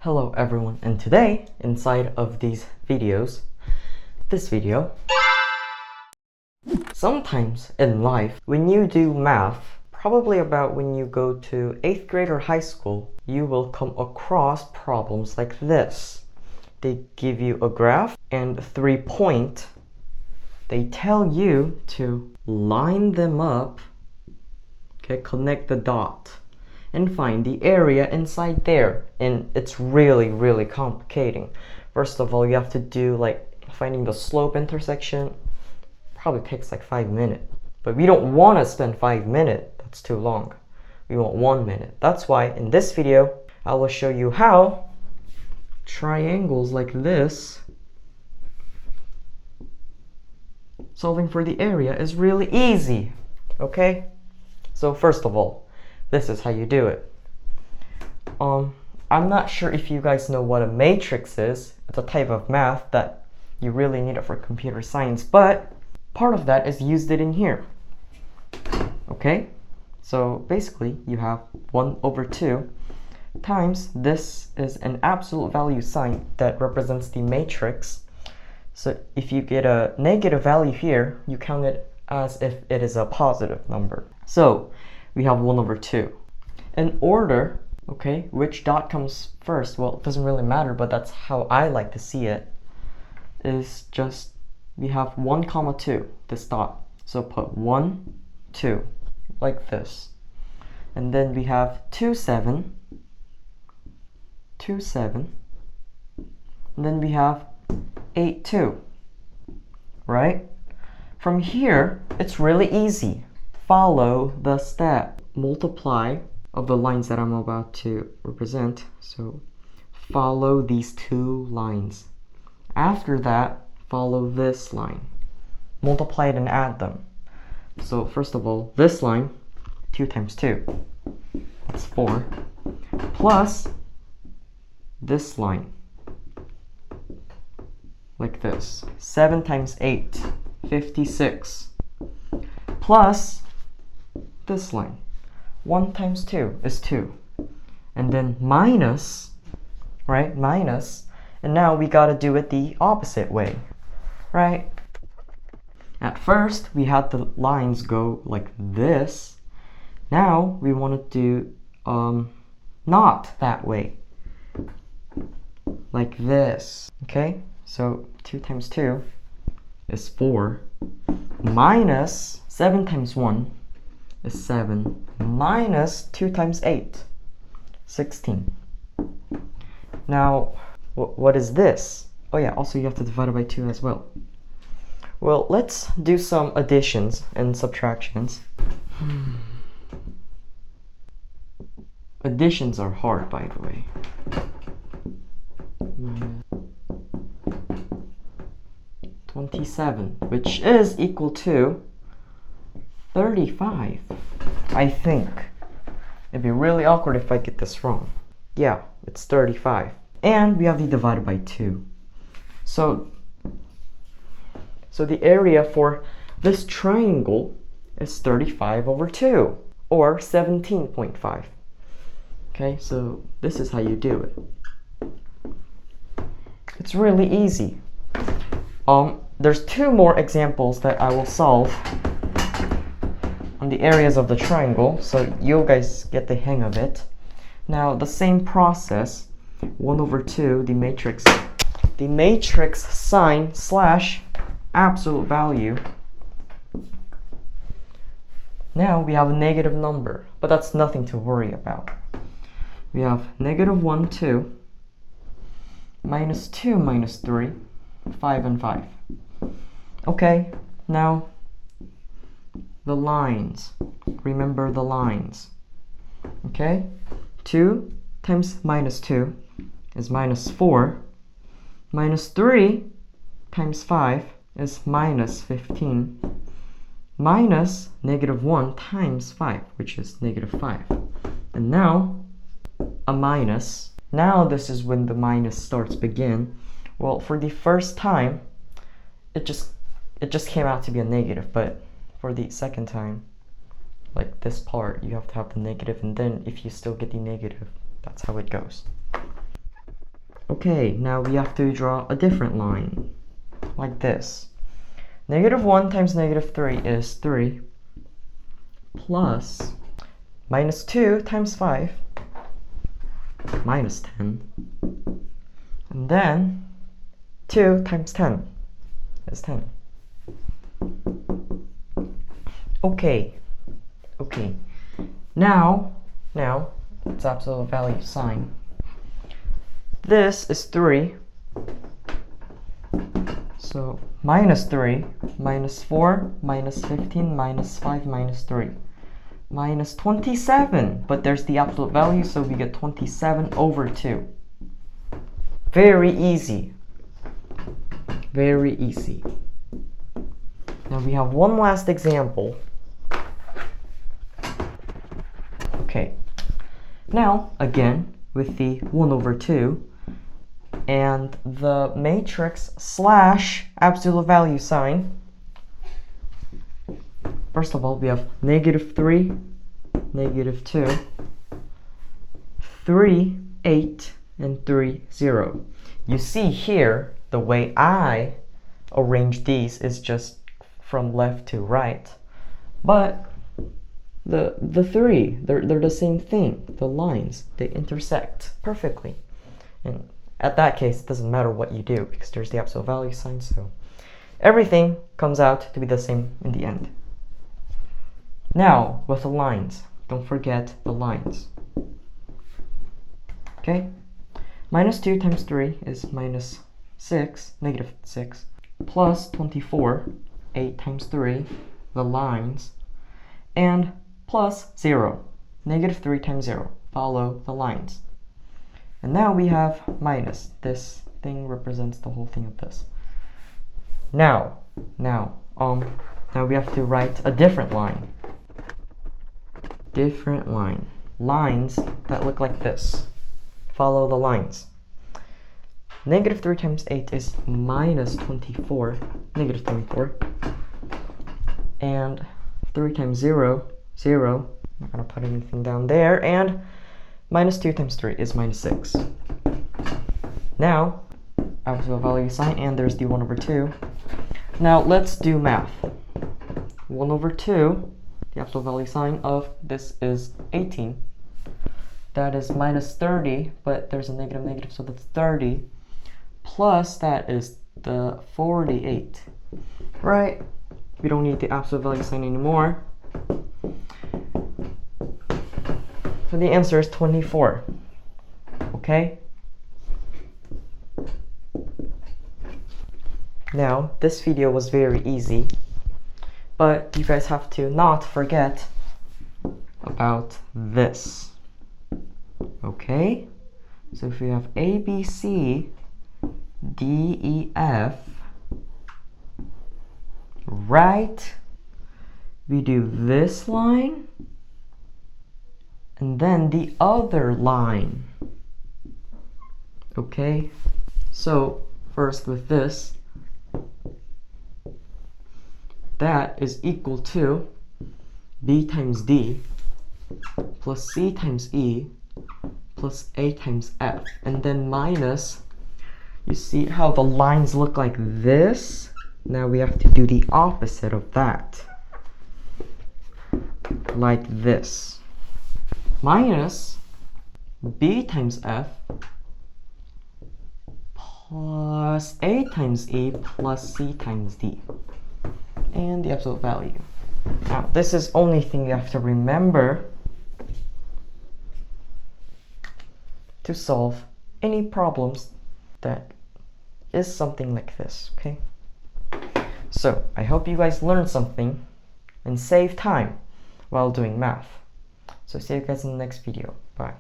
Hello everyone, and today, inside of this video, sometimes in life, when you do math, probably about when you go to 8th grade or high school, you will come across problems like this. They give you a graph and 3 points. They tell you to line them up, okay, connect the dot, and find the area inside there. And it's really complicating. First of all, you have to do like finding the slope intersection. Probably takes like 5 minutes, but we don't want to spend 5 minutes. That's too long. We want 1 minute. That's why in this video I will show you how triangles like this, solving for the area is really easy. Okay, so first of all, this is how you do it. I'm not sure if you guys know what a matrix is. It's a type of math that you really need it for computer science, but part of that is used it in here. Okay, so basically you have 1/2 times this is an absolute value sign that represents the matrix. So if you get a negative value here, you count it as if it is a positive number. So we have 1/2. In order, okay, which dot comes first? Well, it doesn't really matter, but that's how I like to see it. Is just we have 1, 2, this dot. So put 1, 2, like this. And then we have 2, 7, 2, 7. And then we have 8, 2, right? From here, it's really easy. Follow the step. Multiply of the lines that I'm about to represent. So follow these 2 lines. After that, follow this line. Multiply it and add them. So first of all, this line, 2 times 2, that's 4, plus this line, like this, 7 times 8, 56, plus this line, 1 times 2 is 2, and then minus, right, minus, and now we gotta do it the opposite way, right? At first, we had the lines go like this. Now we want to do not that way, like this, okay? So 2 times 2 is 4, minus 7 times 1 is 7, minus 2 times 8, 16. Now, what is this? Oh yeah, also you have to divide it by 2 as well. Well, let's do some additions and subtractions. Additions are hard, by the way. 27, which is equal to 35. I think it'd be really awkward if I get this wrong. Yeah, it's 35. And we have the divided by 2. So the area for this triangle is 35/2, or 17.5. Okay, so this is how you do it. It's really easy. There's 2 more examples that I will solve on the areas of the triangle, so you guys get the hang of it. Now, the same process, 1/2, the matrix sign slash absolute value. Now we have a negative number, but that's nothing to worry about. We have -1, 2, -2, -3, 5, and 5. Okay, now the lines. Remember the lines. Okay, 2 times -2 is -4. -3 times 5 is -15. Minus -1 times 5, which is -5. And now a minus. Now this is when the minus starts begin. Well, for the first time, it just came out to be a negative, but for the second time, like this part, you have to have the negative, and then if you still get the negative, that's how it goes. Okay, now we have to draw a different line, like this. -1 times -3 is 3, plus -2 times 5, minus 10, and then 2 times 10 is 10. Okay, now it's absolute value sign. This is 3, so -3, -4, -15, -5, -3, -27, but there's the absolute value, so we get 27 over 2. Very easy. Very easy. Now we have one last example. Okay. Now, again, with the 1 over 2, and the matrix slash absolute value sign. First of all, we have -3, -2, 3, 8, and 3, 0. You see here, the way I arrange these is just from left to right. But the three, they're the same thing. The lines, they intersect perfectly. And at that case, it doesn't matter what you do because there's the absolute value sign, so everything comes out to be the same in the end. Now, with the lines, don't forget the lines. Okay? -2 times 3 is -6, -6, plus 24, 8 times 3, the lines, and plus 0, -3 times 0, follow the lines. And now we have minus. This thing represents the whole thing of this. Now we have to write a different line. Different line. Lines that look like this. Follow the lines. -3 times 8 is -24, -24. And 3 times 0, 0. I'm not going to put anything down there. And -2 times 3 is -6. Now, absolute value sign, and there's the 1 over 2. Now, let's do math. 1 over 2, the absolute value sign of this is 18. That is -30, but there's a negative, so that's 30. Plus, that is the 48. Right? We don't need the absolute value sign anymore. So the answer is 24. Okay? Now, this video was very easy, but you guys have to not forget about this. Okay? So if we have A, B, C, D, E, F, right? We do this line, and then the other line. Okay? So, first with this, that is equal to B times D plus C times E plus A times F, and then minus, you see how the lines look like this? Now we have to do the opposite of that, like this. Minus B times F plus A times E plus C times D, and the absolute value. Now, this is only thing you have to remember to solve any problems that is something like this, okay? So, I hope you guys learned something and save time while doing math. So, see you guys in the next video. Bye.